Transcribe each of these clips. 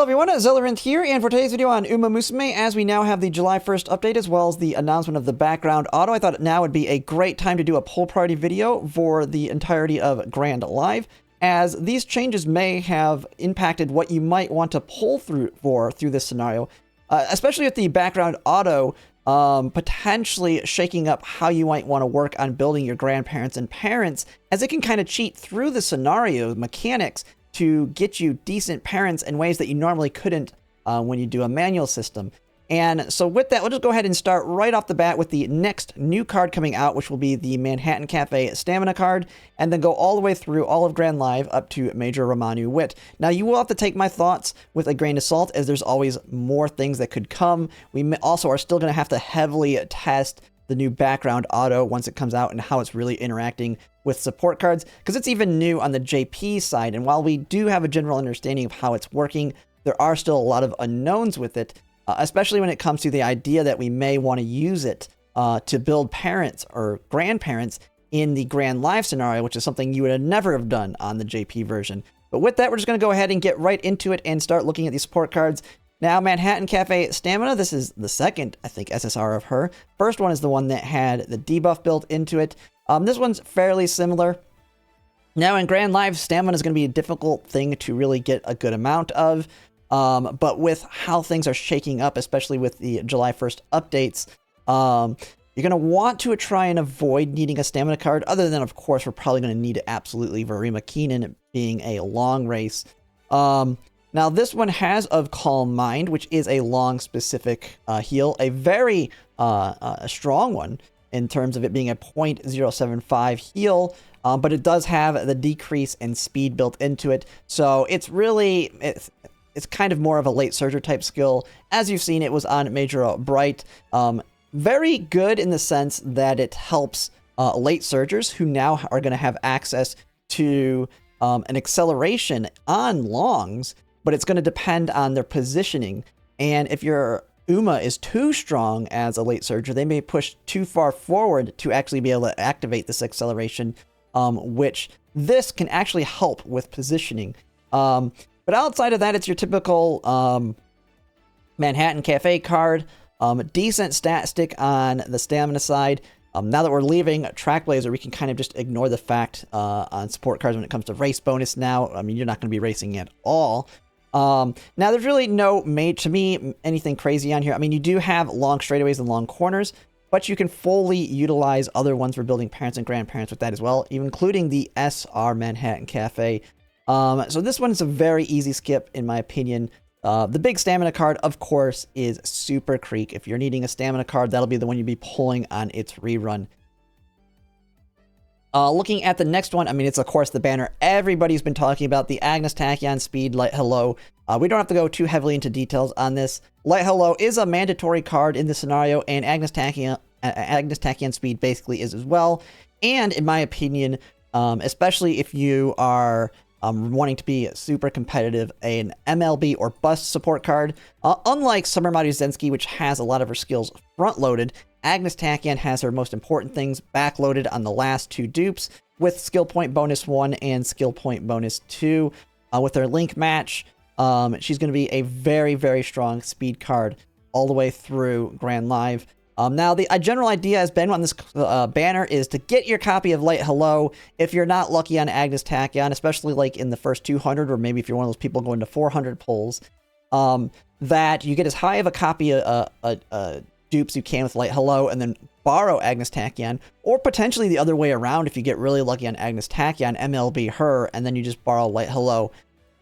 Hello everyone, Zellerant here, and for today's video on Umamusume, as we now have the July 1st update as well as the announcement of the background auto, I thought now would be a great time to do a poll priority video for the entirety of Grand Live, as these changes may have impacted what you might want to pull through this scenario, especially with the background auto potentially shaking up how you might want to work on building your grandparents and parents, as it can kind of cheat through the scenario mechanics to get you decent parents in ways that you normally couldn't when you do a manual system. And so with that, we'll just go ahead and start right off the bat with the next new card coming out, which will be the Manhattan Cafe Stamina card, and then go all the way through all of Grand Live up to Major Ramonu Wit. Now, you will have to take my thoughts with a grain of salt, as there's always more things that could come. We also are still going to have to heavily test the new background auto once it comes out and how it's really interacting with support cards, because it's even new on the JP side. And while we do have a general understanding of how it's working, there are still a lot of unknowns with it, especially when it comes to the idea that we may want to use it to build parents or grandparents in the Grand Live scenario, which is something you would have never have done on the JP version. But with that, we're just going to go ahead and get right into it and start looking at these support cards. Now, Manhattan Cafe Stamina, this is the second, I think, SSR of her. First one is the one that had the debuff built into it. This one's fairly similar. Now, in Grand Live, Stamina is going to be a difficult thing to really get a good amount of. But with how things are shaking up, especially with the July 1st updates, you're going to want to try and avoid needing a Stamina card. Other than, of course, we're probably going to need absolutely Verima Keenan being a long race. Now, this one has of Calm Mind, which is a long specific heal, a very strong one in terms of it being a 0.075 heal, but it does have the decrease in speed built into it. So it's really, it's kind of more of a late surger type skill. As you've seen, it was on Major Bright. Very good in the sense that it helps late surgers who now are going to have access to an acceleration on longs, but it's going to depend on their positioning. And if your Uma is too strong as a late surger, they may push too far forward to actually be able to activate this acceleration, which this can actually help with positioning. But outside of that, it's your typical Manhattan Cafe card. Decent stat stick on the stamina side. Now that we're leaving Track Blazer, we can kind of just ignore the fact on support cards when it comes to race bonus now. I mean, you're not going to be racing at all. Now, there's really no to me, anything crazy on here. I mean, you do have long straightaways and long corners, but you can fully utilize other ones for building parents and grandparents with that as well, including the SR Manhattan Cafe. So this one is a very easy skip, in my opinion. The big stamina card, of course, is Super Creek. If you're needing a stamina card, that'll be the one you'll be pulling on its rerun. Looking at the next one, I mean, it's of course the banner everybody's been talking about, the Agnes Tachion Speed Light Hello. We don't have to go too heavily into details on this. Light Hello is a mandatory card in this scenario, and Agnes Tachion Speed basically is as well. And in my opinion, especially if you are wanting to be super competitive, an MLB or bust support card, unlike Summer Maru Zensky, which has a lot of her skills front-loaded, Agnes Tachion has her most important things backloaded on the last two dupes with skill point bonus 1 and skill point bonus 2. With her link match, she's going to be a very, very strong speed card all the way through Grand Live. Now, the general idea has been on this banner is to get your copy of Light Hello if you're not lucky on Agnes Tachion, especially like in the first 200, or maybe if you're one of those people going to 400 pulls, that you get as high of a copy of dupes you can with Light Hello, and then borrow Agnes Tachion, or potentially the other way around if you get really lucky on Agnes Tachion, MLB her, and then you just borrow Light Hello.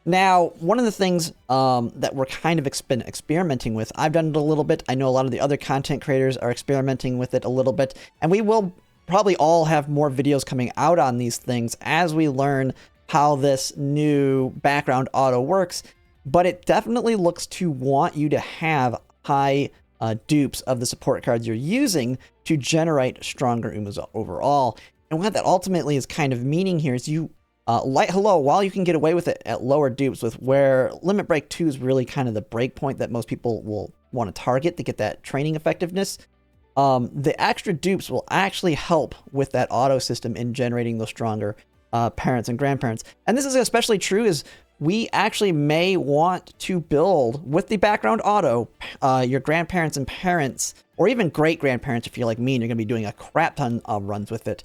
Now, one of the things that we're kind of been experimenting with, I've done it a little bit, I know a lot of the other content creators are experimenting with it a little bit, and we will probably all have more videos coming out on these things as we learn how this new background auto works, but it definitely looks to want you to have high dupes of the support cards you're using to generate stronger Umas overall. And what that ultimately is kind of meaning here is you Light Hello, while you can get away with it at lower dupes, with where Limit Break 2 is really kind of the break point that most people will want to target to get that training effectiveness, the extra dupes will actually help with that auto system in generating those stronger parents and grandparents. And this is especially true is we actually may want to build with the background auto, your grandparents and parents, or even great-grandparents if you're like me and you're going to be doing a crap ton of runs with it,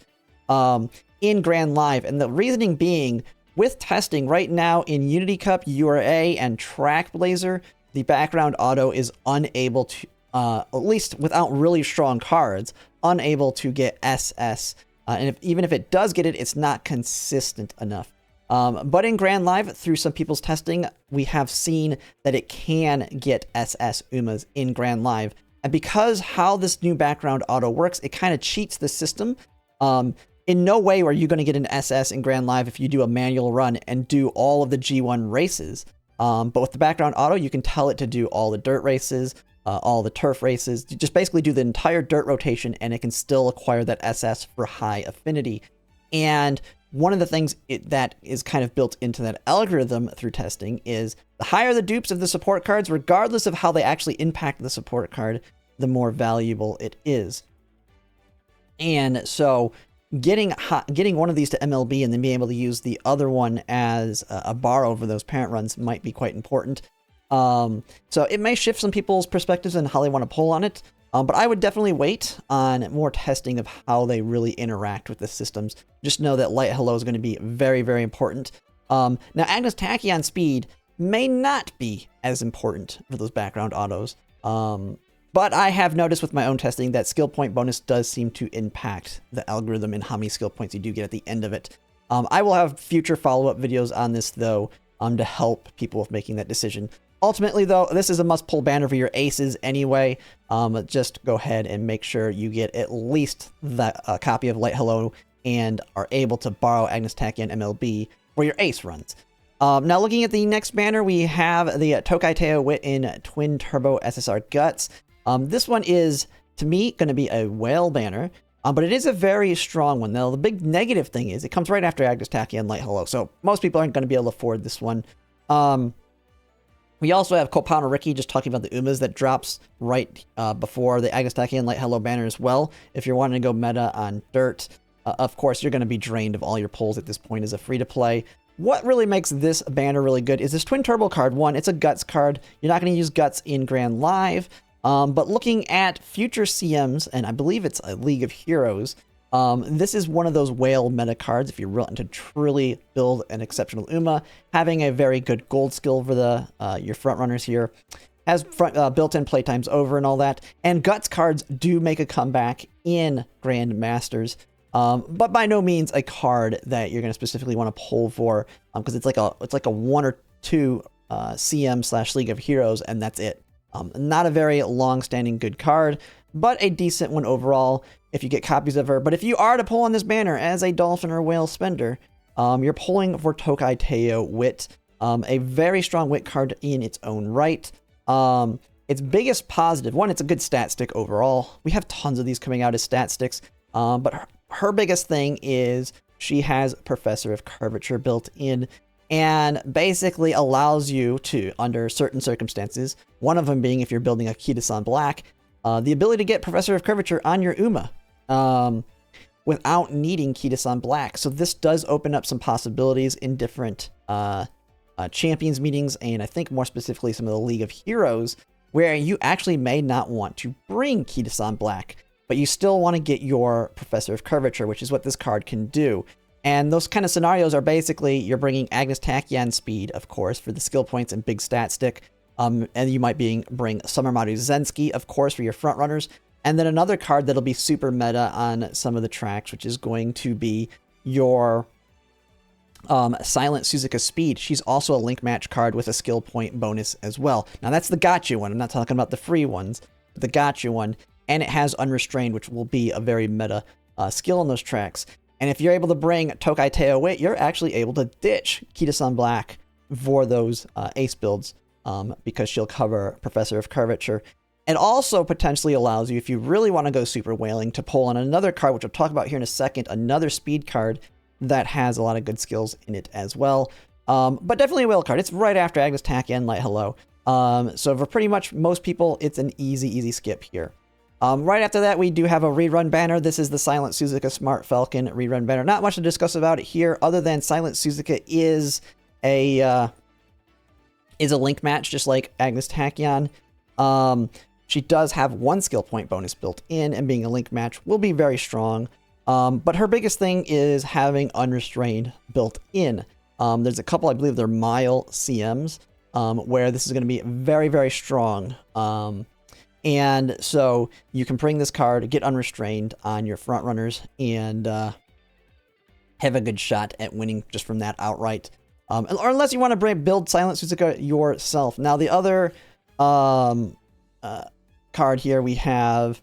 in Grand Live. And the reasoning being, with testing right now in Unity Cup, URA, and Trackblazer, the background auto is unable to, at least without really strong cards, unable to get SS. And even if it does get it, it's not consistent enough. But in Grand Live, through some people's testing, we have seen that it can get SS Umas in Grand Live. And because how this new background auto works, it kind of cheats the system. In no way are you going to get an SS in Grand Live if you do a manual run and do all of the G1 races. But with the background auto, you can tell it to do all the dirt races, all the turf races, just basically do the entire dirt rotation, and it can still acquire that SS for high affinity. And one of the things that is kind of built into that algorithm through testing is the higher the dupes of the support cards, regardless of how they actually impact the support card, the more valuable it is. And so getting one of these to MLB and then being able to use the other one as a borrow for those parent runs might be quite important. So it may shift some people's perspectives and how they want to pull on it. But I would definitely wait on more testing of how they really interact with the systems. Just know that Light Hello is going to be very, very important. Now, Agnes Tachyon speed may not be as important for those background autos. But I have noticed with my own testing that skill point bonus does seem to impact the algorithm and how many skill points you do get at the end of it. I will have future follow-up videos on this, though, to help people with making that decision. Ultimately, though, this is a must-pull banner for your aces anyway. Just go ahead and make sure you get at least a copy of Light Hello and are able to borrow Agnes Tachyon MLB for your ace runs. Now, looking at the next banner, we have the Tokai Teio Wit in Twin Turbo SSR Guts. This one is, to me, going to be a whale banner, but it is a very strong one. Now, the big negative thing is it comes right after Agnes Tachyon Light Hello, so most people aren't going to be able to afford this one. We also have Kopano Ricky just talking about the Umas that drops right before the Agnes Tachyon Light Hello banner as well. If you're wanting to go meta on dirt, of course, you're going to be drained of all your pulls at this point as a free-to-play. What really makes this banner really good is this Twin Turbo card. One, it's a Guts card. You're not going to use Guts in Grand Live, but looking at future CMs, and I believe it's a League of Heroes, this is one of those whale meta cards if you're wanting to truly build an exceptional Uma. Having a very good gold skill for the your front runners here. Has built-in playtimes over and all that. And Guts cards do make a comeback in Grand Masters. But by no means a card that you're going to specifically want to pull for, because it's like a 1 or 2 CM / League of Heroes, and that's it. Not a very long-standing good card, but a decent one overall if you get copies of her. But if you are to pull on this banner as a dolphin or whale spender, you're pulling for Tokai Teio Wit, a very strong wit card in its own right. Its biggest positive, one, it's a good stat stick overall. We have tons of these coming out as stat sticks, but her biggest thing is she has Professor of Curvature built in, and basically allows you to, under certain circumstances, one of them being if you're building a Kitasan Black, the ability to get Professor of Curvature on your Uma without needing Kitasan Black. So this does open up some possibilities in different champions meetings, and I think more specifically some of the League of Heroes, where you actually may not want to bring Kitasan Black, but you still want to get your Professor of Curvature, which is what this card can do. And those kind of scenarios are basically you're bringing Agnes Tachyon speed, of course, for the skill points and big stat stick. And you might bring Summer Maru Zensky, of course, for your front runners. And then another card that'll be super meta on some of the tracks, which is going to be your Silent Suzuka Speed. She's also a link match card with a skill point bonus as well. Now that's the gotcha one. I'm not talking about the free ones, but the gotcha one. And it has Unrestrained, which will be a very meta skill in those tracks. And if you're able to bring Tokai Teio Wit, you're actually able to ditch Kitasan Black for those ace builds because she'll cover Professor of Curvature. It also potentially allows you, if you really want to go super whaling, to pull on another card, which I'll talk about here in a second, another speed card that has a lot of good skills in it as well. But definitely a whale card. It's right after Agnes Tachyon Light Hello. So for pretty much most people, it's an easy skip here. Right after that, we do have a rerun banner. This is the Silent Suzuka Smart Falcon rerun banner. Not much to discuss about it here, other than Silent Suzuka is a is a link match, just like Agnes Tachyon. She does have 1 skill point bonus built in, and being a link match will be very strong. But her biggest thing is having unrestrained built in. There's a couple, I believe they're mile CMs, where this is going to be very, very strong. And so you can bring this card, get unrestrained on your front runners, and have a good shot at winning just from that outright. Or unless you want to build Silent Suzuka yourself. Now, the other card here, we have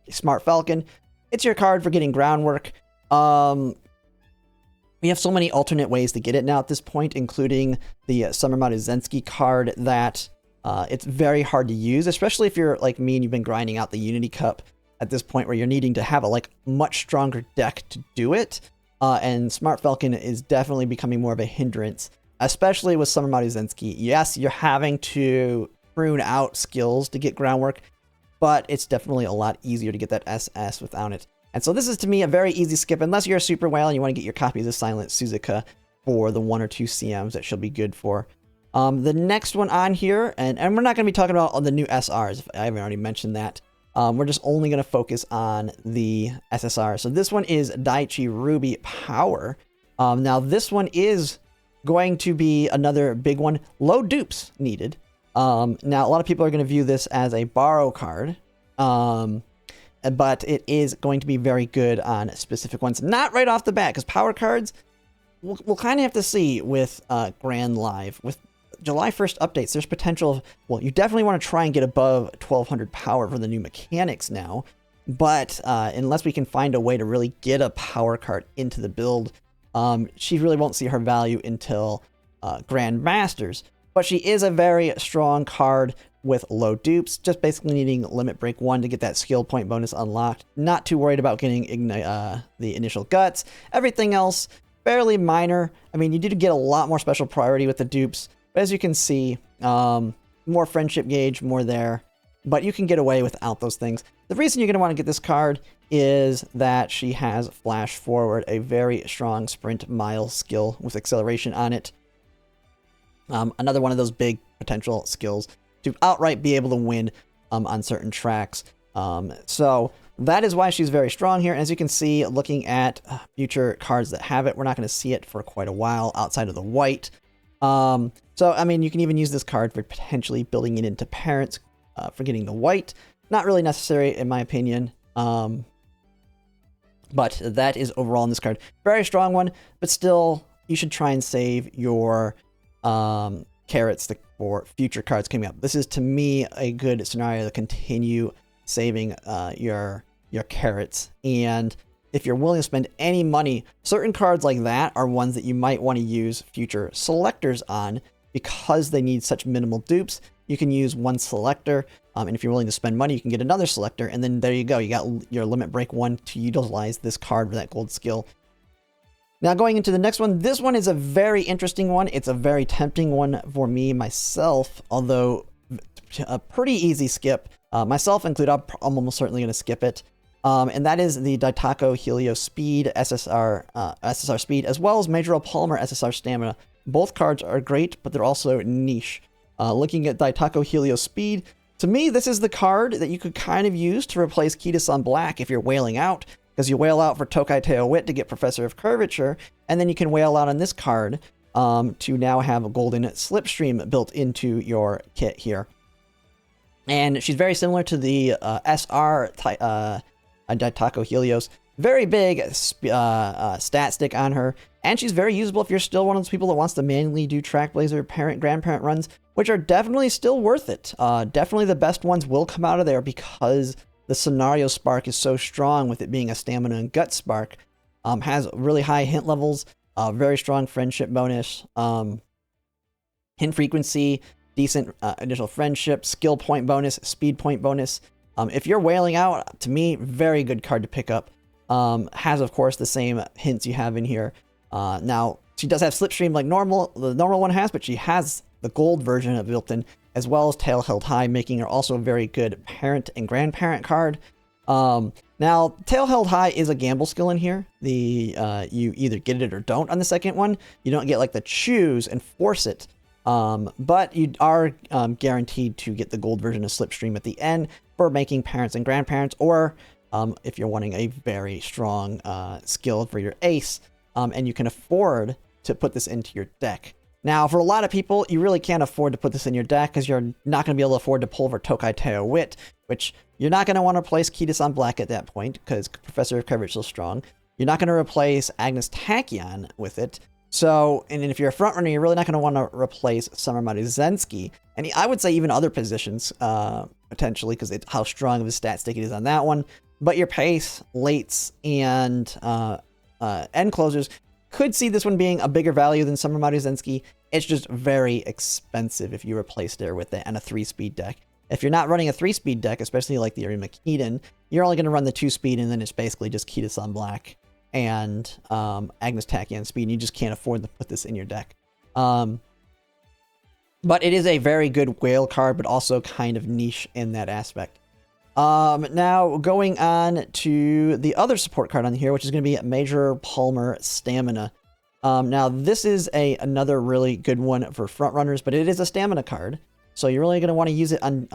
Smart Falcon. It's your card for getting groundwork. We have so many alternate ways to get it now at this point, including the Summer Zensky card that it's very hard to use, especially if you're like me and you've been grinding out the Unity Cup at this point where you're needing to have a much stronger deck to do it. And Smart Falcon is definitely becoming more of a hindrance, especially with Summer Zensky. Yes, you're having to prune out skills to get groundwork, but it's definitely a lot easier to get that SS without it. And so this is, to me, a very easy skip, unless you're a super whale and you want to get your copies of Silent Suzuka for the 1 or 2 CMs that she'll be good for. The next one on here, and we're not going to be talking about all the new SRs, if I haven't already mentioned that. We're just only going to focus on the SSR. So this one is Daiichi Ruby Power. Now this one is going to be another big one. Low dupes needed. Now a lot of people are going to view this as a borrow card. But it is going to be very good on specific ones. Not right off the bat, because power cards, we'll kind of have to see with Grand Live. With July 1st updates, there's potential. Well, you definitely want to try and get above 1200 power for the new mechanics now. But unless we can find a way to really get a power card into the build, she really won't see her value until Grand Masters. But she is a very strong card with low dupes, just basically needing Limit Break 1 to get that skill point bonus unlocked. Not too worried about getting the initial guts. Everything else, fairly minor. I mean, you do get a lot more special priority with the dupes, but as you can see, more friendship gauge, more there. But you can get away without those things. The reason you're going to want to get this card is that she has Flash Forward, a very strong sprint mile skill with acceleration on it. Another one of those big potential skills to outright be able to win on certain tracks. So that is why she's very strong here. And as you can see, looking at future cards that have it, we're not going to see it for quite a while outside of the white. So, I mean, you can even use this card for potentially building it into parents for getting the white. Not really necessary, in my opinion. But that is overall in this card. Very strong one, but still, you should try and save your carrots for future cards coming up. This is, to me, a good scenario to continue saving your carrots. And if you're willing to spend any money, certain cards like that are ones that you might want to use future selectors on because they need such minimal dupes. You can use one selector, and if you're willing to spend money, you can get another selector, and then there you go. You got your Limit Break 1 to utilize this card for that gold skill. Now going into the next one, this one is a very interesting one. It's a very tempting one for me myself, although a pretty easy skip. Myself included, I'm almost certainly going to skip it. And that is the Daiichi Helios Speed, SSR Speed, as well as Major Polymer SSR Stamina. Both cards are great, but they're also niche. Looking at Daiichi Helios Speed, to me, this is the card that you could kind of use to replace Kitasan Black if you're whaling out, because you whale out for Tokai Teio Wit to get Professor of Curvature, and then you can whale out on this card to now have a Golden Slipstream built into your kit here. And she's very similar to the SR Daiichi Helios. Very big stat stick on her, and she's very usable if you're still one of those people that wants to manually do Track Blazer grandparent runs, which are definitely still worth it. Definitely the best ones will come out of there because the scenario spark is so strong with it being a stamina and gut spark. Has really high hint levels, very strong friendship bonus, hint frequency, decent initial friendship, skill point bonus, speed point bonus. If you're whaling out, to me, very good card to pick up. Has, of course, the same hints you have in here. Now, she does have Slipstream like the normal one has, but she has the gold version of built in, as well as Tail Held High, making her also a very good parent and grandparent card. Now, Tail Held High is a gamble skill in here. You either get it or don't on the second one. You don't get like the choose and force it. But you are guaranteed to get the gold version of Slipstream at the end for making parents and grandparents, or if you're wanting a very strong skill for your ace, and you can afford to put this into your deck. Now, for a lot of people, you really can't afford to put this in your deck because you're not going to be able to afford to pull for Tokai Teio Wit, which you're not going to want to replace Kitas on black at that point because Professor of Coverage is so strong. You're not going to replace Agnes Tachion with it. So, and if you're a front runner, you're really not going to want to replace Summer Maruzensky. And I would say even other positions, potentially, because how strong of a stat stick it is on that one. But your pace, lates, and end closers could see this one being a bigger value than Summer Maruzensky. It's just very expensive if you replace there with it and a 3-speed deck. If you're not running a 3-speed deck, especially like the Arima Keaton, you're only going to run the 2-speed, and then it's basically just Kitas on black and Agnes Tachion speed, and you just can't afford to put this in your deck. But it is a very good whale card, but also kind of niche in that aspect. Now, going on to the other support card on here, which is going to be Major Palmer Stamina. Now, this is another really good one for front runners, but it is a stamina card. So you're really going to want to use it on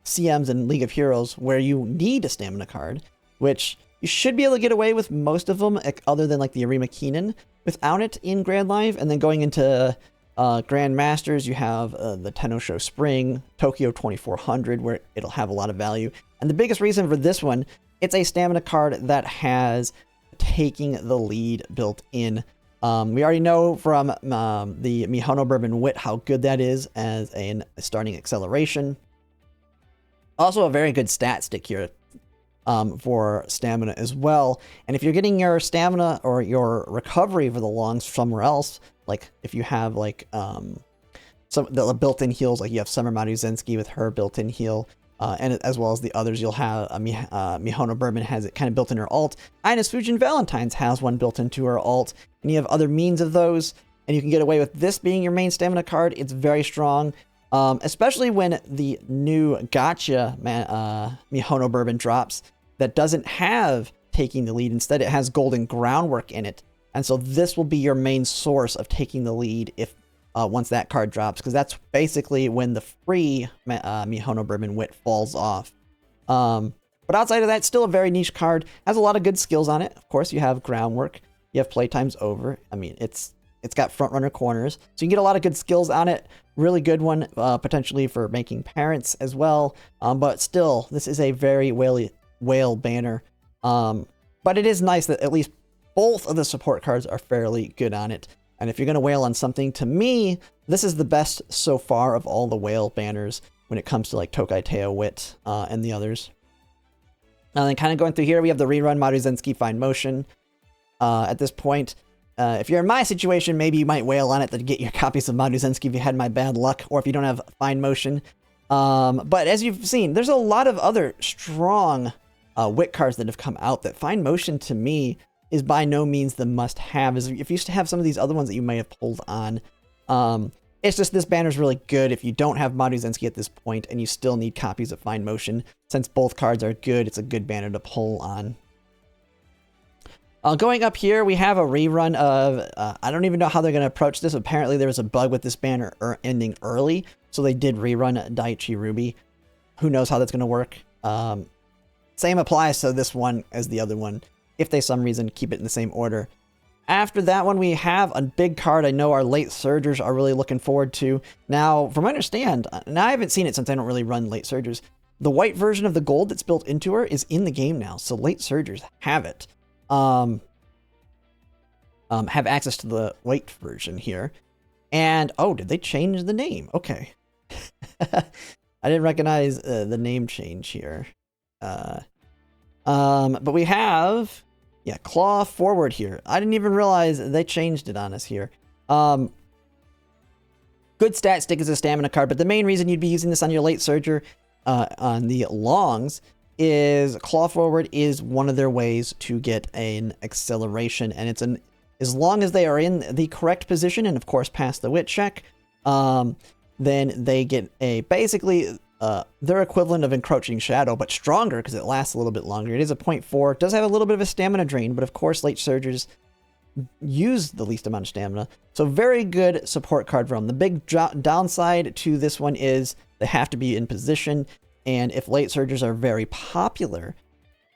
CMs and League of Heroes where you need a stamina card, which you should be able to get away with most of them, other than like the Arima Keenan, without it in Grand Live. And then going into Grand Masters, you have the Tenosho Spring, Tokyo 2400, where it'll have a lot of value. And the biggest reason for this one, it's a stamina card that has taking the lead built in. We already know from the Mihono Bourbon Wit how good that is as a starting acceleration. Also a very good stat stick here for stamina as well. And if you're getting your stamina or your recovery for the longs somewhere else, like if you have like some the built-in heals, like you have Summer Maruzensky with her built-in heal, and as well as the others, you'll have Mihono Bourbon has it kind of built in her alt. Ines Fujin Valentine's has one built into her alt, and you have other means of those, and you can get away with this being your main stamina card. It's very strong, especially when the new Gotcha Mihono Bourbon drops that doesn't have taking the lead. Instead, it has Golden Groundwork in it, and so this will be your main source of taking the lead if once that card drops, because that's basically when the free Mihono Bourbon Wit falls off. But outside of that, still a very niche card. Has a lot of good skills on it. Of course, you have Groundwork. You have Playtime's Over. I mean, it's got front runner corners, so you can get a lot of good skills on it. Really good one, potentially for making parents as well. But still, this is a very whale banner. But it is nice that at least both of the support cards are fairly good on it. And if you're going to whale on something, to me, this is the best so far of all the whale banners when it comes to like Tokai Teio Wit and the others. And then kind of going through here, we have the rerun Maruzensky Fine Motion. At this point, if you're in my situation, maybe you might whale on it to get your copies of Maruzensky if you had my bad luck, or if you don't have Fine Motion. But as you've seen, there's a lot of other strong Wit cards that have come out that Fine Motion, to me, is by no means the must-have. If you used to have some of these other ones that you may have pulled on, it's just this banner is really good if you don't have Maruzensky at this point and you still need copies of Fine Motion. Since both cards are good, it's a good banner to pull on. Going up here, we have a rerun of, I don't even know how they're going to approach this. Apparently there was a bug with this banner ending early, so they did rerun Daiichi Ruby. Who knows how that's going to work. Same applies to this one as the other one, if they some reason keep it in the same order. After that one, we have a big card I know our late surgers are really looking forward to. Now, from what I understand, and I haven't seen it since I don't really run late surgers, the white version of the gold that's built into her is in the game now, so late surgers have it. Have access to the white version here. And, oh, did they change the name? Okay. I didn't recognize the name change here. But we have... yeah, claw forward here. I didn't even realize they changed it on us here. Good stat stick is a stamina card, but the main reason you'd be using this on your late surger on the longs is claw forward is one of their ways to get an acceleration, and it's as long as they are in the correct position and of course pass the wit check, then they get a basically their equivalent of Encroaching Shadow, but stronger because it lasts a little bit longer. It is a 0.4. It does have a little bit of a stamina drain, but of course late surgers use the least amount of stamina. So very good support card from. The big downside to this one is they have to be in position, and if late surgers are very popular,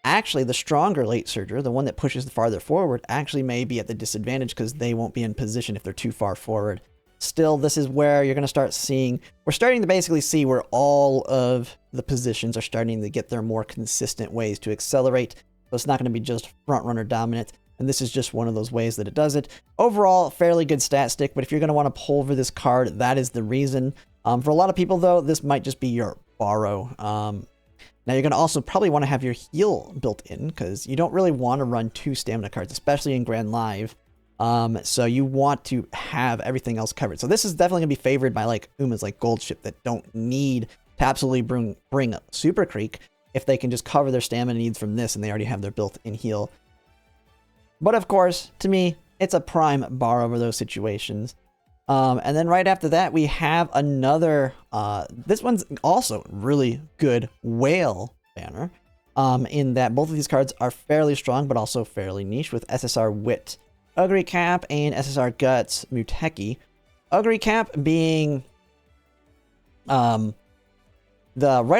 actually the stronger late surger, the one that pushes farther forward, actually may be at the disadvantage because they won't be in position if they're too far forward. Still, this is where you're going to start seeing, we're starting to basically see where all of the positions are starting to get their more consistent ways to accelerate. So it's not going to be just front runner dominant. And this is just one of those ways that it does it. Overall, fairly good stat stick, but if you're going to want to pulver this card, that is the reason. For a lot of people, though, this might just be your borrow. Now, you're going to also probably want to have your heal built in, because you don't really want to run 2 stamina cards, especially in Grand Live. So you want to have everything else covered. So this is definitely going to be favored by like Uma's like gold ship that don't need to absolutely bring Super Creek if they can just cover their stamina needs from this and they already have their built-in heal. But of course, to me, it's a prime bar over those situations. And then right after that, we have another, this one's also really good whale banner, in that both of these cards are fairly strong, but also fairly niche with SSR Wit, Ogre Cap, and SSR Guts Muteki. Ogre Cap being, right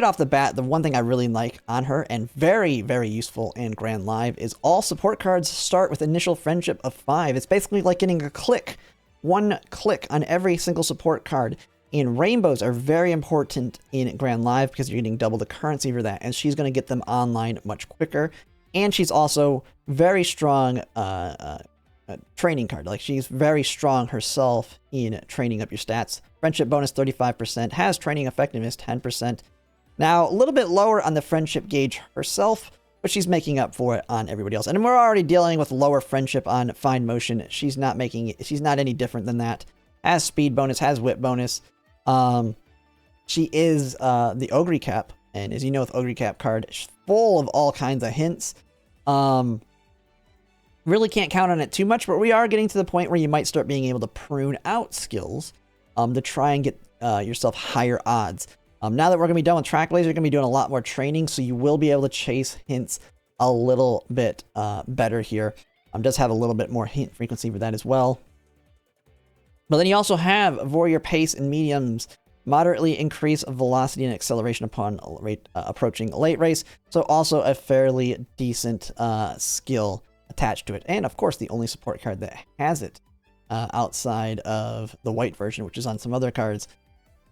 off the bat, the one thing I really like on her, and very, very useful in Grand Live, is all support cards start with initial friendship of 5. It's basically like getting a click. 1 click on every single support card. And rainbows are very important in Grand Live because you're getting double the currency for that. And she's going to get them online much quicker. And she's also very strong training card. Like, she's very strong herself in training up your stats. Friendship bonus 35%, has training effectiveness 10%. Now, a little bit lower on the friendship gauge herself, but she's making up for it on everybody else. And we're already dealing with lower friendship on Fine Motion. She's not any different than that. Has speed bonus, has whip bonus. She is the Ogre Cap, and as you know with Ogre Cap card, she's full of all kinds of hints. Really can't count on it too much, but we are getting to the point where you might start being able to prune out skills to try and get yourself higher odds. Now that we're going to be done with Track Laser, you're going to be doing a lot more training, so you will be able to chase hints a little bit better here. Does have a little bit more hint frequency for that as well. But then you also have Warrior Pace and Mediums, moderately increase velocity and acceleration upon approaching late race, so also a fairly decent skill attached to it. And of course, the only support card that has it outside of the white version, which is on some other cards.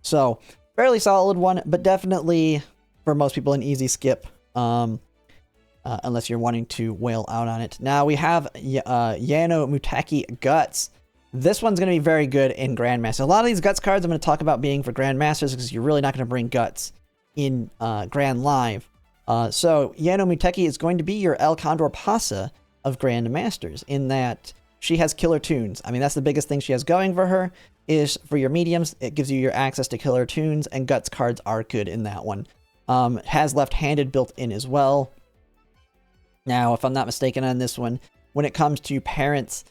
So, fairly solid one, but definitely for most people an easy skip, unless you're wanting to wail out on it. Now we have Yaeno Muteki Guts. This one's going to be very good in Grandmaster. A lot of these Guts cards I'm going to talk about being for Grandmasters because you're really not going to bring Guts in Grand Live. So Yaeno Muteki is going to be your El Condor Pasa of Grandmasters in that she has killer tunes. I mean, that's the biggest thing she has going for her. Is for your mediums, it gives you your access to killer tunes, and Guts cards are good in that one. Has left-handed built in as well. Now, if I'm not mistaken on this one, when it comes to parents,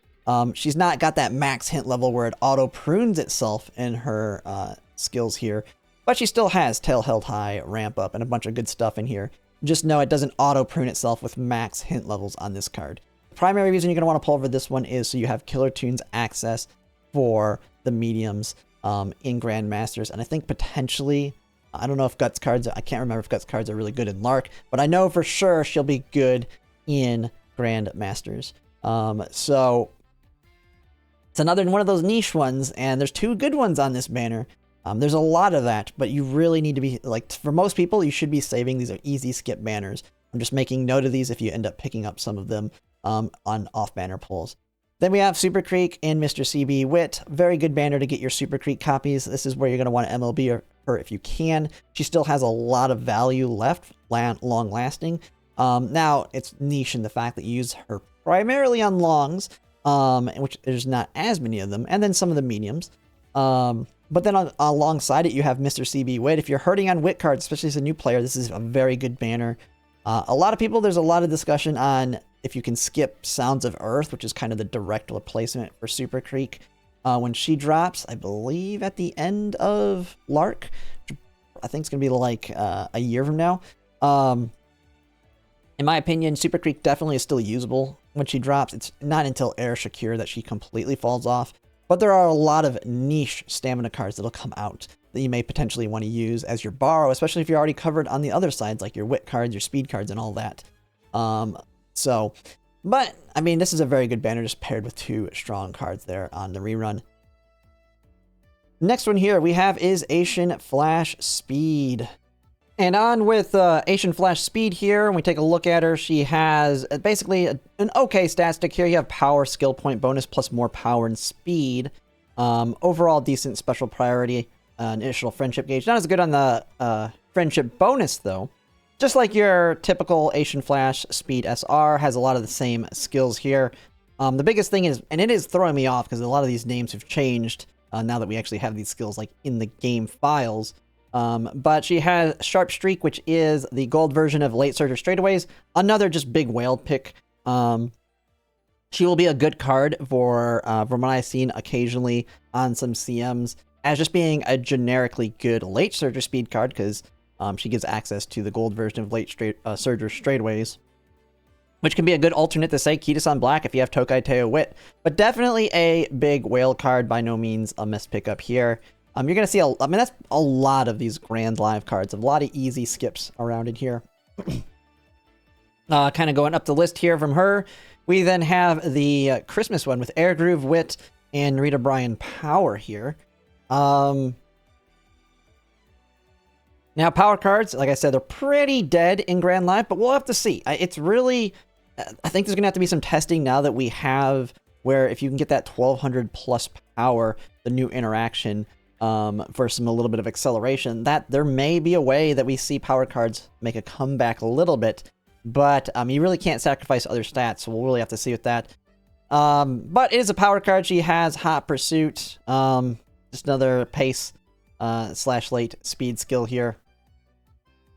she's not got that max hint level where it auto-prunes itself in her skills here, but she still has Tail Held High, Ramp Up, and a bunch of good stuff in here. Just know it doesn't auto-prune itself with max hint levels on this card. The primary reason you're going to want to pull over this one is so you have killer tunes access for the mediums in Grandmasters, and I think potentially, I don't know if Guts cards, I can't remember if Guts cards are really good in Lark, but I know for sure she'll be good in Grandmasters. So it's another one of those niche ones, and there's 2 good ones on this banner. There's a lot of that, but you really need to be, like, for most people, you should be saving. These are easy skip banners. I'm just making note of these if you end up picking up some of them on off-banner pulls. Then we have Super Creek and Mr. CB Wit. Very good banner to get your Super Creek copies. This is where you're going to want to MLB her if you can. She still has a lot of value left, long-lasting. Now, it's niche in the fact that you use her primarily on longs, which there's not as many of them, and then some of the mediums. But then alongside it, you have Mr. CB Wit. If you're hurting on Wit cards, especially as a new player, this is a very good banner. A lot of people, there's a lot of discussion on if you can skip Sounds of Earth, which is kind of the direct replacement for Super Creek. When she drops, I believe at the end of Lark, I think it's going to be like a year from now. In my opinion, Super Creek definitely is still usable when she drops. It's not until Air Shakir that she completely falls off. But there are a lot of niche stamina cards that'll come out that you may potentially want to use as your borrow, especially if you're already covered on the other sides, like your wit cards, your speed cards, and all that. But, I mean, this is a very good banner just paired with 2 strong cards there on the rerun. Next one here we have is Eishin Flash Speed. And on with Eishin Flash Speed here, when we take a look at her, she has basically an okay stat stick here. You have power, skill point bonus, plus more power and speed. Overall, decent special priority, initial friendship gauge. Not as good on the friendship bonus, though. Just like your typical Eishin Flash Speed SR, has a lot of the same skills here. The biggest thing is, and it is throwing me off because a lot of these names have changed now that we actually have these skills like in the game files. But she has Sharp Streak, which is the gold version of Late Surge or Straightaways. Another just big whale pick. She will be a good card for, from what I've seen occasionally on some CMs, as just being a generically good Late Surge or Speed card, because she gives access to the gold version of Late Surge or Straightaways, which can be a good alternate to, say, Kitasan Black if you have Tokai, Teio, Wit. But definitely a big whale card, by no means a miss pickup here. You're going to see, I mean, that's a lot of these Grand Live cards. A lot of easy skips around in here. Kind of going up the list here from her. We then have the Christmas one with Air Groove, Wit, and Narita Bryan Power here. Now, power cards, like I said, they're pretty dead in Grand Live, but we'll have to see. It's really, I think there's going to have to be some testing now that we have, where if you can get that 1200 plus power, the new interaction, for a little bit of acceleration, that there may be a way that we see power cards make a comeback a little bit, but you really can't sacrifice other stats, so we'll really have to see with that. But it is a power card. She has Hot Pursuit, just another pace / late speed skill here.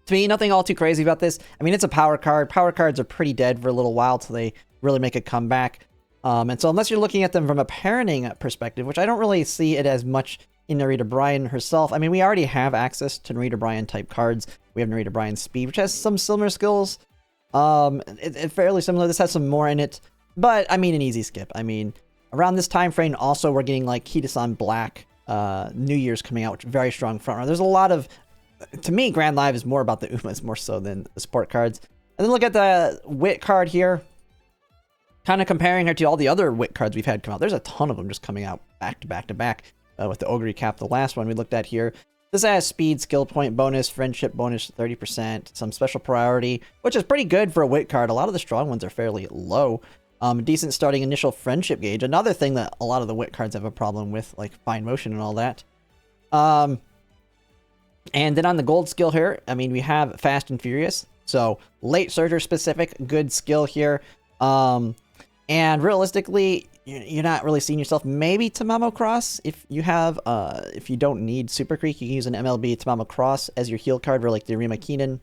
To me, nothing all too crazy about this. I mean, it's a power card. Power cards are pretty dead for a little while till they really make a comeback. And so unless you're looking at them from a parenting perspective, which I don't really see it as much in Narita Bryan herself. I mean, we already have access to Narita Bryan type cards. We have Narita Bryan Speed, which has some similar skills. It's fairly similar. This has some more in it, but I mean, an easy skip. I mean, around this time frame, also we're getting like Kitasan Black, New Year's coming out, which is very strong front runner. There's a lot of, to me, Grand Live is more about the Umas more so than the sport cards. And then look at the Wit card here. Kind of comparing her to all the other Wit cards we've had come out. There's a ton of them just coming out back to back to back. With the Ogre cap, the last one we looked at here. This has speed, skill point bonus, friendship bonus 30%, some special priority, which is pretty good for a Wit card. A lot of the strong ones are fairly low. Decent starting initial friendship gauge. Another thing that a lot of the Wit cards have a problem with, like fine motion and all that. And then on the gold skill here, I mean, we have Fast and Furious. So late surger specific, good skill here. And realistically, you're not really seeing yourself maybe Tamamo Cross. If you have, if you don't need Super Creek, you can use an MLB Tamamo Cross as your heal card for like the Rima Keenan.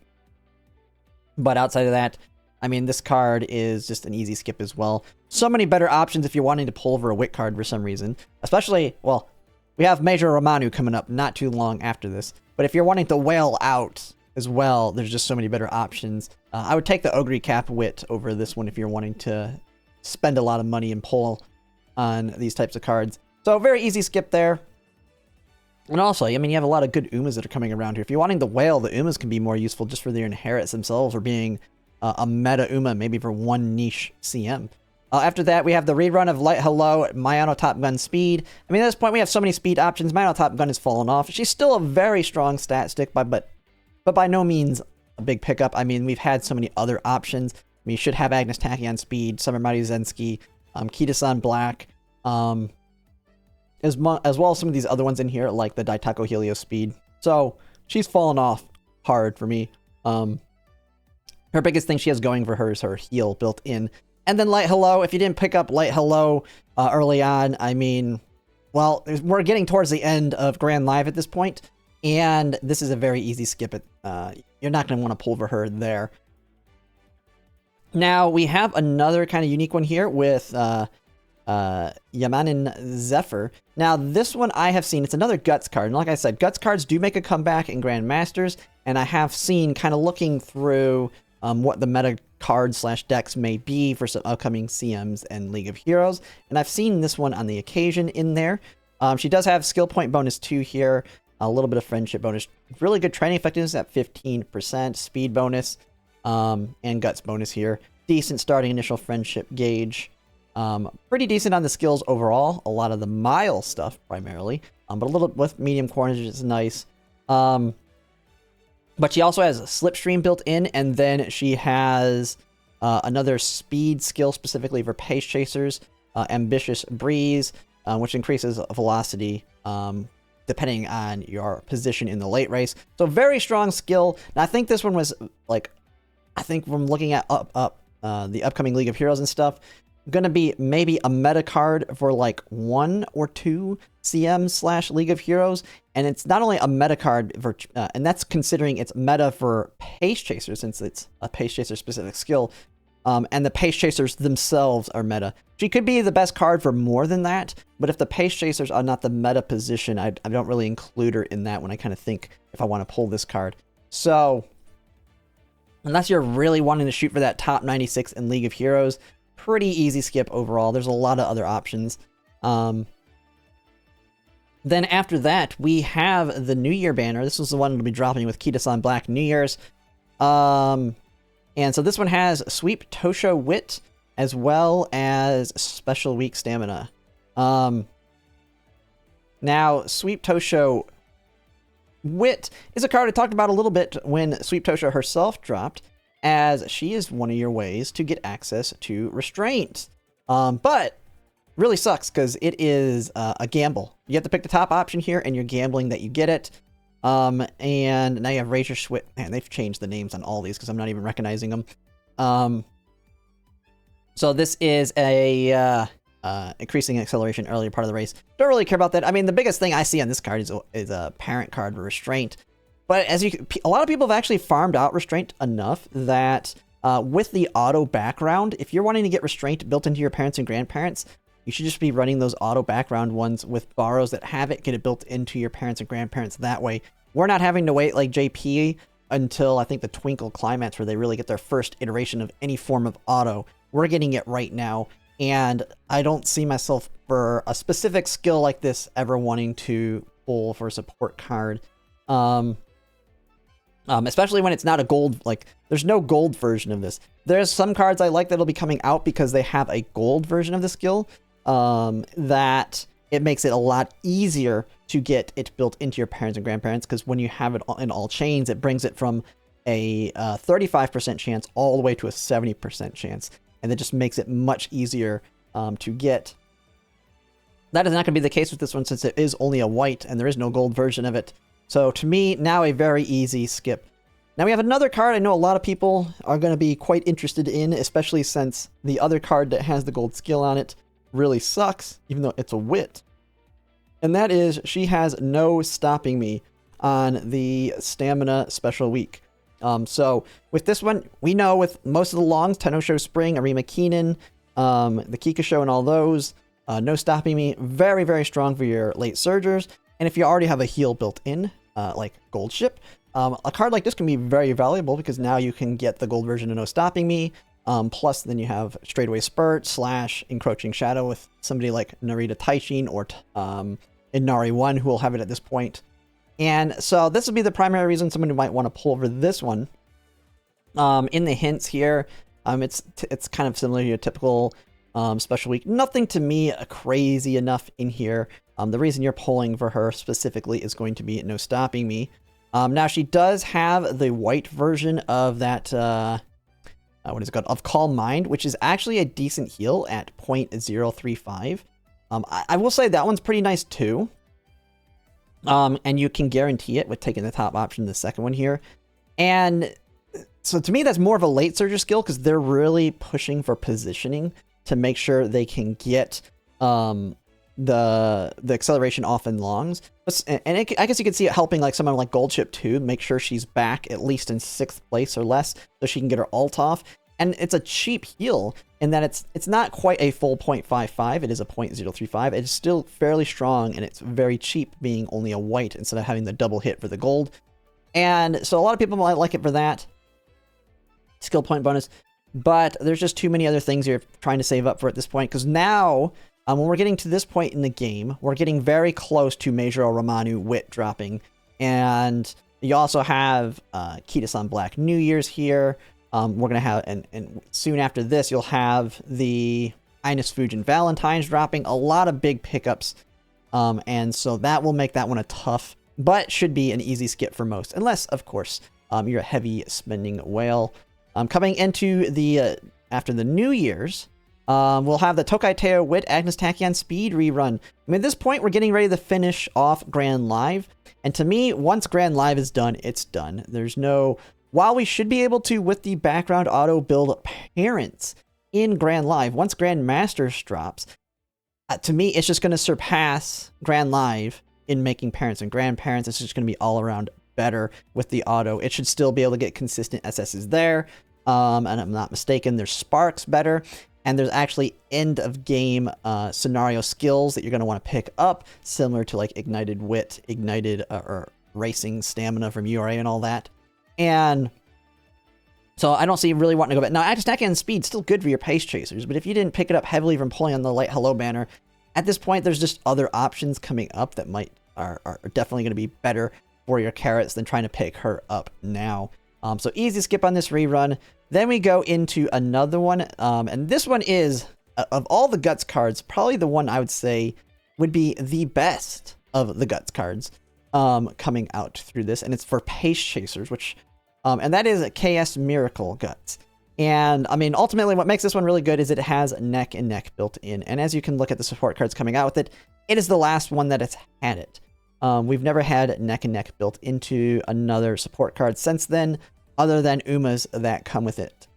But outside of that, I mean, this card is just an easy skip as well. So many better options if you're wanting to pull over a Wit card for some reason. Especially, well, we have Major Ramonu coming up not too long after this. But if you're wanting to whale out as well, there's just so many better options. I would take the Ogre Cap Wit over this one if you're wanting to spend a lot of money and pull on these types of cards. So very easy skip there. And also, I mean, you have a lot of good Umas that are coming around here. If you're wanting to whale, the Umas can be more useful just for their inherits themselves or being a meta Uma, maybe for one niche CM. After that, we have the rerun of Light Hello, Yaeno Top Gun Speed. I mean, at this point, we have so many speed options. Yaeno Top Gun has fallen off. She's still a very strong stat stick, but by no means a big pickup. I mean, we've had so many other options. I mean, you should have Agnes Tachyon Speed, Summer Mighty Zensky, Kitasan Black, as well as some of these other ones in here, like the Daitako Helios Speed. So she's fallen off hard for me. Her biggest thing she has going for her is her heal built in. And then Light Hello, if you didn't pick up Light Hello early on, I mean, well, we're getting towards the end of Grand Live at this point, and this is a very easy skip. You're not going to want to pull for her there. Now, we have another kind of unique one here with Yamanin Zephyr. Now, this one I have seen, it's another Guts card. And like I said, Guts cards do make a comeback in Grand Masters, and I have seen, kind of looking through what the meta cards slash decks may be for some upcoming CMs and League of Heroes. And I've seen this one on the occasion in there. She does have skill point bonus 2 here, a little bit of friendship bonus, really good training effectiveness at 15%, speed bonus, and guts bonus here. Decent starting initial friendship gauge. Pretty decent on the skills overall. A lot of the mile stuff primarily, but a little with medium corners is nice. But she also has a slipstream built in, and then she has another speed skill specifically for pace chasers, ambitious breeze, which increases velocity depending on your position in the late race. So very strong skill. And I think this one was like, I think from looking at the upcoming League of Heroes and stuff, going to be maybe a meta card for like 1 or 2 CM slash League of Heroes. And it's not only a meta card for, and that's considering it's meta for pace chasers, since it's a pace chaser specific skill. And the pace chasers themselves are meta. She could be the best card for more than that, but if the pace chasers are not the meta position, I don't really include her in that when I kind of think if I want to pull this card. So, unless you're really wanting to shoot for that top 96 in League of Heroes, pretty easy skip overall. There's a lot of other options. Then after that, we have the New Year banner. This was the one that'll be dropping with Kita-san Black New Year's. And so this one has Sweep Tosho Wit, as well as Special Week Stamina. Now, Sweep Tosho Wit is a card I talked about a little bit when Sweep Tosho herself dropped, as she is one of your ways to get access to Restraint. But really sucks because it is a gamble. You have to pick the top option here, and you're gambling that you get it. And now you have Razor Switch. Man, they've changed the names on all these because I'm not even recognizing them. So this is a increasing acceleration earlier part of the race. Don't really care about that. I mean, the biggest thing I see on this card is a parent card for Restraint. But as a lot of people have actually farmed out Restraint enough that with the auto background, if you're wanting to get Restraint built into your parents and grandparents, you should just be running those auto background ones with borrows that have it, get it built into your parents and grandparents that way. We're not having to wait like JP until I think the Twinkle Climax where they really get their first iteration of any form of auto. We're getting it right now, and I don't see myself for a specific skill like this ever wanting to pull for a support card. Especially when it's not a gold, like, there's no gold version of this. There's some cards I like that'll be coming out because they have a gold version of the skill, that it makes it a lot easier to get it built into your parents and grandparents, because when you have it in all chains, it brings it from a 35% chance all the way to a 70% chance, and it just makes it much easier to get. That is not going to be the case with this one, since it is only a white and there is no gold version of it. So to me, now a very easy skip. Now we have another card I know a lot of people are going to be quite interested in, especially since the other card that has the gold skill on it really sucks, even though it's a wit. And that is, she has no stopping me on the Stamina Special Week. So with this one, we know with most of the longs, Tenosho Spring, Arima Keenan, the Kika Show and all those, no stopping me, very, very strong for your late surgers. And if you already have a heal built in, like Gold Ship, a card like this can be very valuable because now you can get the gold version of No Stopping Me. Plus, then you have Straightaway Spurt / Encroaching Shadow with somebody like Narita Taichin or Inari 1 who will have it at this point. And so this would be the primary reason somebody might want to pull over this one. In the hints here, it's kind of similar to your typical special week. Nothing to me crazy enough in here. The reason you're pulling for her specifically is going to be No Stopping Me. Now she does have the white version of that, what is it called? Of Calm Mind, which is actually a decent heal at 0.035. I will say that one's pretty nice too. And you can guarantee it with taking the top option, the second one here. And so to me, that's more of a late surger skill because they're really pushing for positioning to make sure they can get the acceleration off in longs. And I guess you could see it helping like someone like Gold Ship too, make sure she's back at least in 6th place or less so she can get her ult off. And it's a cheap heal in that it's not quite a full 0.55, it is a 0.035. It's still fairly strong, and it's very cheap being only a white instead of having the double hit for the gold. And so a lot of people might like it for that. Skill point bonus. but there's just too many other things you're trying to save up for at this point, because now, when we're getting to this point in the game, we're getting very close to Meijiro Ramonu Wit dropping, and you also have Kita-san Black New Year's here. We're going to have, and soon after this, you'll have the Agnes Fujin Valentine's dropping. A lot of big pickups, and so that will make that one a tough, but should be an easy skip for most, unless, of course, you're a heavy spending whale. Coming into the, after the New Year's, we'll have the Tokai Teio Wit Agnes Tachion Speed rerun. I mean, at this point, we're getting ready to finish off Grand Live. And to me, once Grand Live is done, it's done. There's no... While we should be able to, with the background auto, build parents in Grand Live, once Grand Masters drops, to me, it's just going to surpass Grand Live in making parents and grandparents. It's just going to be all around better with the auto. It should still be able to get consistent SSs there. And I'm not mistaken, there's sparks better. And there's actually end of game scenario skills that you're going to want to pick up, similar to like Ignited Wit, Ignited or Racing Stamina from URA and all that. And so I don't see really wanting to go back. Now, Agnes Tachion Speed still good for your pace chasers, but if you didn't pick it up heavily from pulling on the light hello banner, at this point there's just other options coming up that are definitely going to be better for your carrots than trying to pick her up now. So easy skip on this rerun. Then we go into another one, and this one is, of all the Guts cards, probably the one I would say would be the best of the Guts cards coming out through this, and it's for Pace Chasers, which, and that is a KS Miracle Guts. And, I mean, ultimately what makes this one really good is it has neck and neck built in, and as you can look at the support cards coming out with it, it is the last one that has had it. We've never had neck and neck built into another support card since then, other than Uma's that come with it.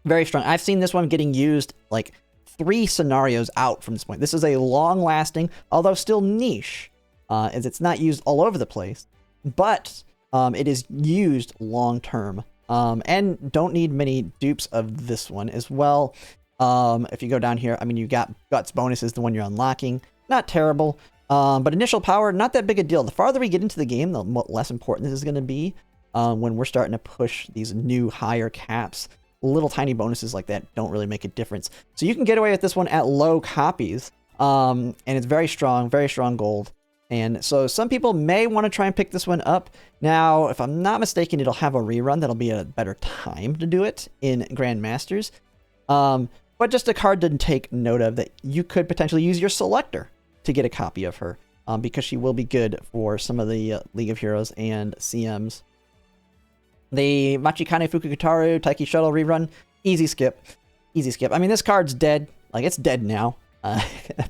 Very strong. I've seen this one getting used like 3 scenarios out from this point. This is a long-lasting, although still niche, as it's not used all over the place, but it is used long-term. And don't need many dupes of this one as well. If you go down here, I mean, you got Guts bonus is the one you're unlocking. Not terrible. But initial power, not that big a deal. The farther we get into the game, the less important this is going to be. When we're starting to push these new higher caps, little tiny bonuses like that don't really make a difference. So you can get away with this one at low copies, and it's very strong gold. And so some people may want to try and pick this one up. Now, if I'm not mistaken, it'll have a rerun. That'll be a better time to do it in Grandmasters. But just a card to take note of that you could potentially use your selector to get a copy of her, because she will be good for some of the League of Heroes and CMs. The Machikane Fukukataru Taiki Shuttle rerun, easy skip. Easy skip. I mean, this card's dead. Like, it's dead now.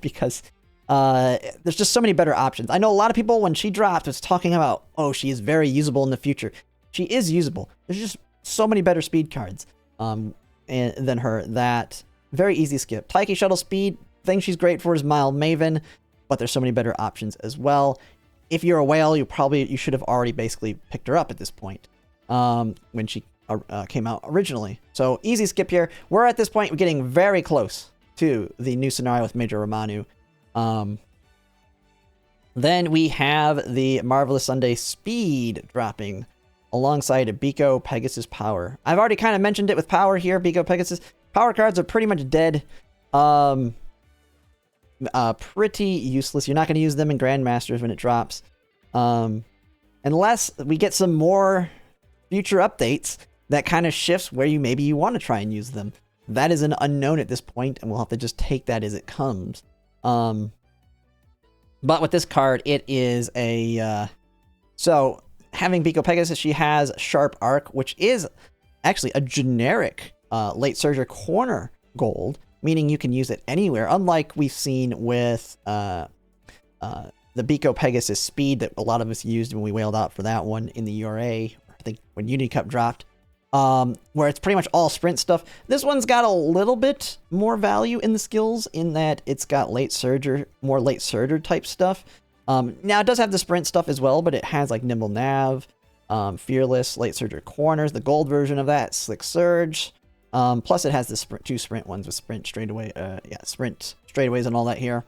Because there's just so many better options. I know a lot of people, when she dropped, was talking about, oh, she is very usable in the future. She is usable. There's just so many better speed cards than her. That very easy skip. Taiki Shuttle speed, thing she's great for is Mild Maven, but there's so many better options as well. If you're a whale, you should have already basically picked her up at this point. When she came out originally. So easy skip here. We're at this point, we're getting very close to the new scenario with Meijiro Ramonu. Then we have the Marvelous Sunday Speed dropping alongside a Biko Pegasus Power. I've already kind of mentioned it with Power here. Biko Pegasus Power cards are pretty much dead. Pretty useless. You're not going to use them in Grandmasters when it drops. Unless we get some more future updates that kind of shifts where maybe you want to try and use them. That is an unknown at this point, and we'll have to just take that as it comes. But with this card, it is a... so, having Biko Pegasus, she has Sharp Arc, which is actually a generic late surger corner gold, meaning you can use it anywhere, unlike we've seen with the Biko Pegasus Speed that a lot of us used when we wailed out for that one in the URA, I think when Unity Cup dropped, where it's pretty much all sprint stuff. This one's got a little bit more value in the skills in that it's got more late surger type stuff. Now it does have the sprint stuff as well, but it has like Nimble Nav, Fearless, late surger corners, the gold version of that, Slick Surge. Plus it has the two sprint ones with sprint straightaway, sprint straightaways and all that here.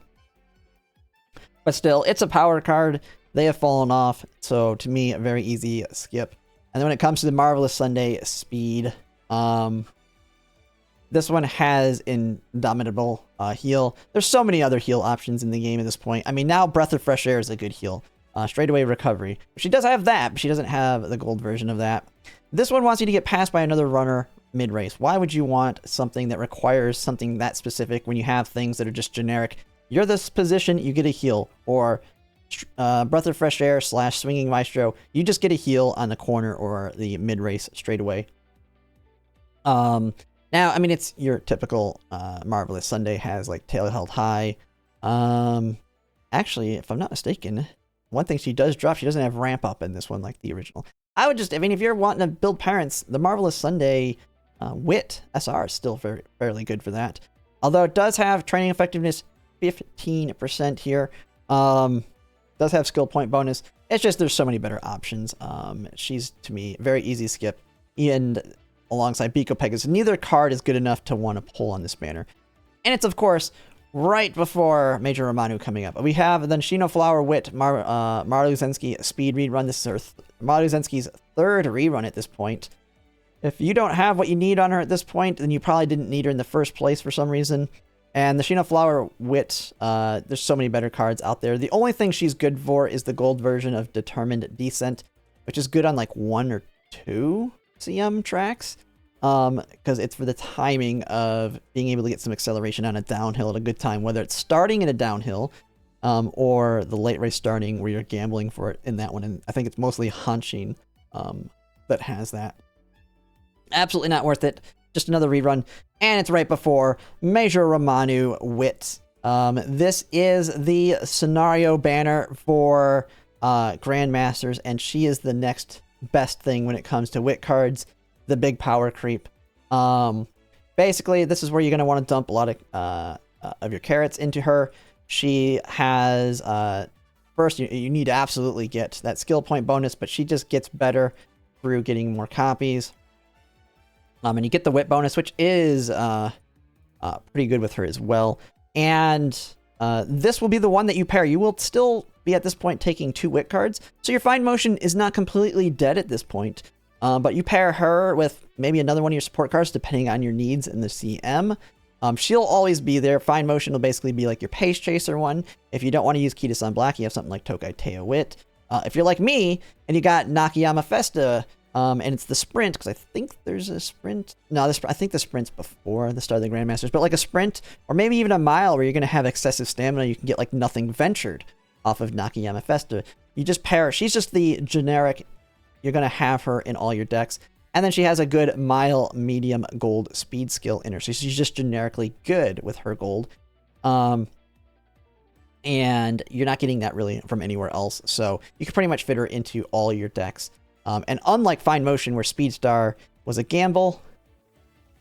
But still, it's a power card. They have fallen off, so to me, a very easy skip. And then when it comes to the Marvelous Sunday Speed, This one has Indomitable heal. There's so many other heal options in the game at this point. I mean, now Breath of Fresh Air is a good heal. Straightaway recovery. She does have that, but she doesn't have the gold version of that. This one wants you to get passed by another runner mid-race. Why would you want something that requires something that specific when you have things that are just generic? You're this position, you get a heal. Or Breath of Fresh Air / Swinging Maestro, you just get a heal on the corner or the mid-race straightaway. Now, I mean, it's your typical Marvelous Sunday has like tail held high. Actually, if I'm not mistaken, one thing she does drop, she doesn't have ramp up in this one like the original. I would just, I mean, if you're wanting to build parents, the Marvelous Sunday Wit SR is still fairly good for that. Although it does have training effectiveness 15% here. Does have skill point bonus. It's just there's so many better options. She's, to me, very easy to skip. And alongside Biko Pegasus, neither card is good enough to want to pull on this banner. And it's, of course, right before Major Ramonu coming up. We have then Shino Flower Wit, Maru Zensky speed rerun. This is Maru Zensky's third rerun at this point. If you don't have what you need on her at this point, then you probably didn't need her in the first place for some reason. And the Shino Flower Wit, there's so many better cards out there. The only thing she's good for is the gold version of Determined Descent, which is good on like 1 or 2 CM tracks. Because it's for the timing of being able to get some acceleration on a downhill at a good time, whether it's starting in a downhill, or the late race starting where you're gambling for it in that one. And I think it's mostly Hanshin that has that. Absolutely not worth it. Just another rerun. And it's right before Major Ramonu Wit. This is the scenario banner for Grandmasters, and she is the next best thing when it comes to Wit cards. The big power creep. Basically, this is where you're going to want to dump a lot of your carrots into her. She has, first, you need to absolutely get that skill point bonus, but she just gets better through getting more copies. And you get the wit bonus, which is pretty good with her as well. And this will be the one that you pair. You will still be at this point taking 2 wit cards, so your fine motion is not completely dead at this point. But you pair her with maybe another one of your support cards, depending on your needs in the CM. She'll always be there. Fine motion will basically be like your pace chaser one. If you don't want to use Key to Sun Black, you have something like Tokai Teio Wit. If you're like me and you got Nakayama Festa, and it's the sprint, because I think there's a sprint. No, I think the sprint's before the start of the Grandmasters, but like a sprint or maybe even a mile where you're going to have excessive stamina, you can get like Nothing Ventured off of Nakayama Festa. You just pair her. She's just the generic. You're going to have her in all your decks. And then she has a good mile, medium, gold speed skill in her. So she's just generically good with her gold. And you're not getting that really from anywhere else. So you can pretty much fit her into all your decks. And unlike Fine Motion, where Speed Star was a gamble,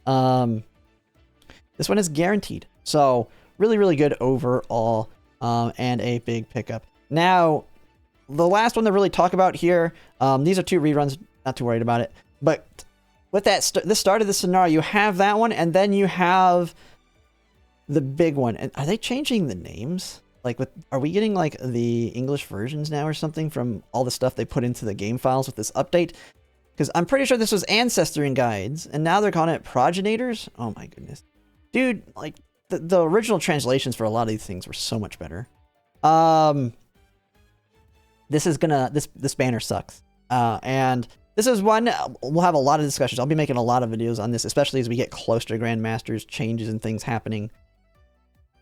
this one is guaranteed. So really, really good overall, and a big pickup. Now, the last one to really talk about here, these are 2 reruns, not too worried about it. But with that, the start of the scenario, you have that one, and then you have the big one. And are they changing the names? Like, are we getting like the English versions now or something from all the stuff they put into the game files with this update? Because I'm pretty sure this was Ancestry Guides, and now they're calling it Progenitors. Oh my goodness, dude! Like the original translations for a lot of these things were so much better. This banner sucks. And this is one we'll have a lot of discussions. I'll be making a lot of videos on this, especially as we get closer to Grandmasters, changes and things happening.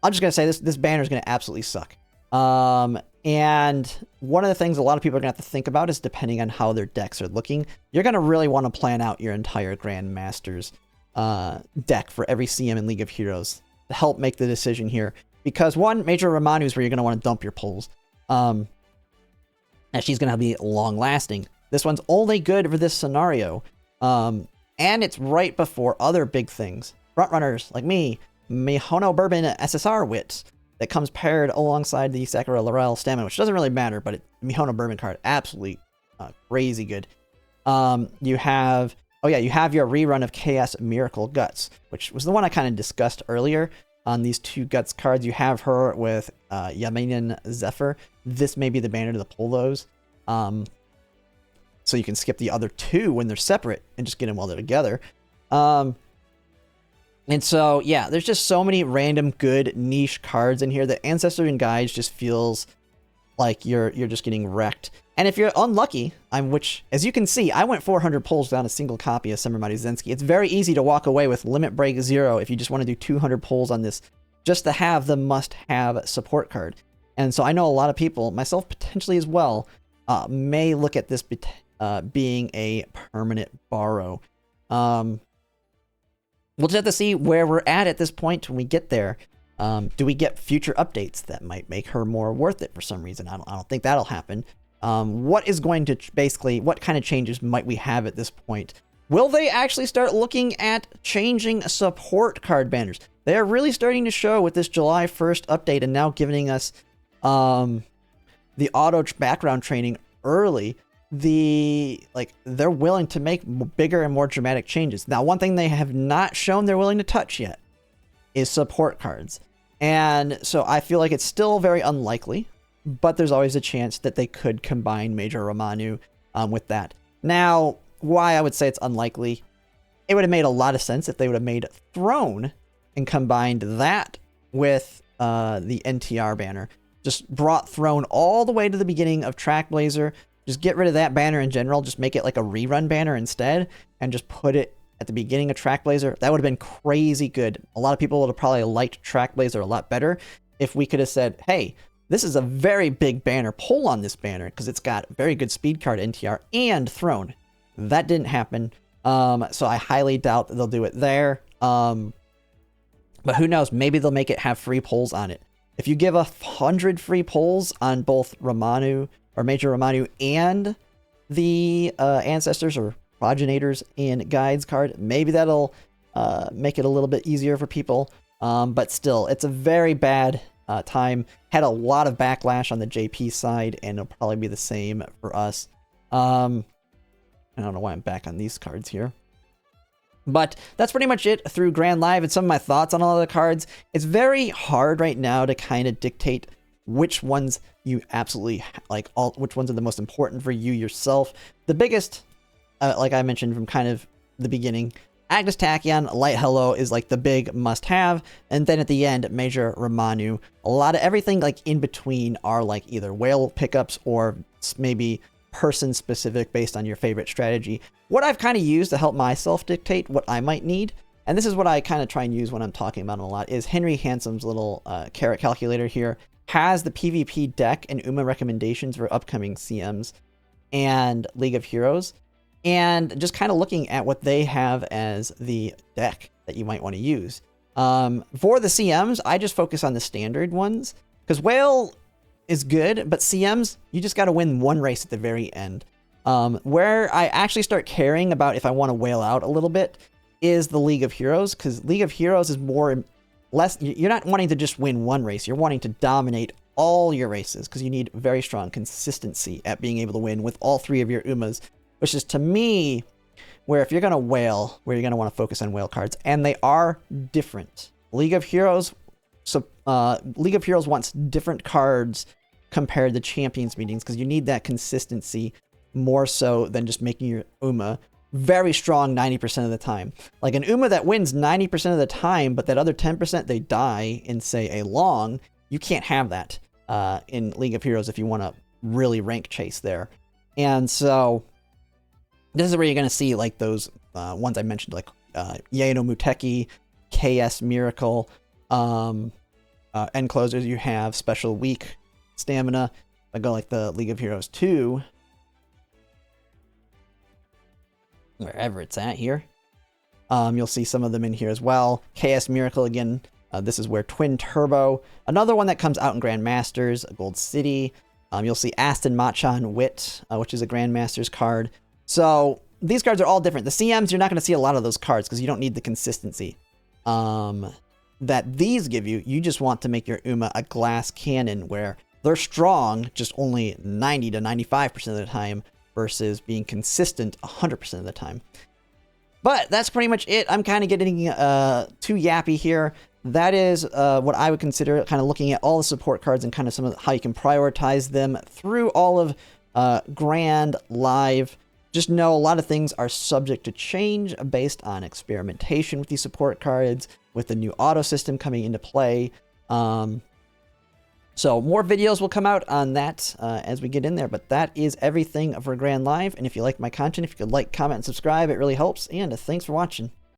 I'm just going to say this banner is going to absolutely suck. And one of the things a lot of people are going to have to think about is depending on how their decks are looking, you're going to really want to plan out your entire Grandmasters deck for every CM in League of Heroes to help make the decision here. Because one, Major Ramonu is where you're going to want to dump your pulls. And she's going to be long lasting. This one's only good for this scenario. And it's right before other big things. Frontrunners like me, Mihono Bourbon SSR Wit that comes paired alongside the Sakura Laurel Stamina, which doesn't really matter, but Mihono Bourbon card, absolutely crazy good. You have your rerun of Chaos Miracle Guts, which was the one I kind of discussed earlier. On these 2 Guts cards, you have her with Yamanin Zephyr. This may be the banner to pull those. So you can skip the other 2 when they're separate and just get them while they're together. And so, yeah, there's just so many random good niche cards in here that Ancestor and Guides just feels like you're just getting wrecked. And if you're unlucky, which, as you can see, I went 400 pulls down a single copy of Summer Mighty Zensky. It's very easy to walk away with Limit Break 0 if you just want to do 200 pulls on this, just to have the must-have support card. And so I know a lot of people, myself potentially as well, may look at this being a permanent borrow. We'll just have to see where we're at this point when we get there. Do we get future updates that might make her more worth it for some reason? I don't think that'll happen. What is going to what kind of changes might we have at this point? Will they actually start looking at changing support card banners? They are really starting to show with this July 1st update and now giving us the auto background training early. They're willing to make bigger and more dramatic changes. Now, one thing they have not shown they're willing to touch yet is support cards. And so I feel like it's still very unlikely, but there's always a chance that they could combine Major Ramonu with that. Now, why I would say it's unlikely, it would have made a lot of sense if they would have made Throne and combined that with the NTR banner. Just brought Throne all the way to the beginning of Trackblazer. Just get rid of that banner in general. Just make it like a rerun banner instead, and just put it at the beginning of Trackblazer. That would have been crazy good. A lot of people would have probably liked Trackblazer a lot better if we could have said, hey, this is a very big banner. Pull on this banner because it's got very good speed card NTR and Throne. That didn't happen. So I highly doubt that they'll do it there. But who knows? Maybe they'll make it have free pulls on it. If you give 100 free pulls on both Ramonu or Major Ramonu and the Ancestors or Progenitors and Guides card, maybe that'll make it a little bit easier for people. But still, it's a very bad time. Had a lot of backlash on the JP side, and it'll probably be the same for us. I don't know why I'm back on these cards here. But that's pretty much it through Grand Live and some of my thoughts on all of the cards. It's very hard right now to kind of dictate which ones you absolutely like, which ones are the most important for you yourself. The biggest, like I mentioned from kind of the beginning, Agnes Tachyon, Light Hello is like the big must-have, and then at the end, Major Ramonu. A lot of everything like in between are like either whale pickups or maybe person-specific based on your favorite strategy. What I've kind of used to help myself dictate what I might need, and this is what I kind of try and use when I'm talking about it a lot, is Henry Handsome's little carrot calculator here. Has the PvP deck and UMA recommendations for upcoming CMs and League of Heroes, and just kind of looking at what they have as the deck that you might want to use. For the CMs, I just focus on the standard ones, because Whale is good, but CMs, you just got to win one race at the very end. Where I actually start caring about if I want to whale out a little bit is the League of Heroes, because League of Heroes is less, you're not wanting to just win one race, you're wanting to dominate all your races, because you need very strong consistency at being able to win with all three of your UMAs, which is, to me, where if you're going to whale, where you're going to want to focus on whale cards, and they are different. League of Heroes wants different cards compared to Champions meetings, because you need that consistency more so than just making your UMA very strong 90% of the time. Like an UMA that wins 90% of the time, but that other 10% they die in, say, a long, you can't have that in League of Heroes if you want to really rank chase there. And so this is where you're going to see like those ones I mentioned, like yaeno muteki, KS Miracle, end closers. You have Special Week Stamina. I go like the League of Heroes 2, wherever it's at here. You'll see some of them in here as well. KS Miracle again. This is where Twin Turbo. Another one that comes out in Grandmasters, Gold City. You'll see Aston Machan Wit, which is a Grandmasters card. So these cards are all different. The CMs, you're not going to see a lot of those cards because you don't need the consistency that these give you. You just want to make your UMA a glass cannon where they're strong just only 90 to 95% of the time versus being consistent 100% of the time. But that's pretty much it. I'm kind of getting too yappy here. That is what I would consider kind of looking at all the support cards and kind of some of how you can prioritize them through all of Grand Live. just know a lot of things are subject to change based on experimentation with these support cards, with the new auto system coming into play. So more videos will come out on that as we get in there, but that is everything for Grand Live. And if you like my content, if you could like, comment, and subscribe, it really helps. And thanks for watching.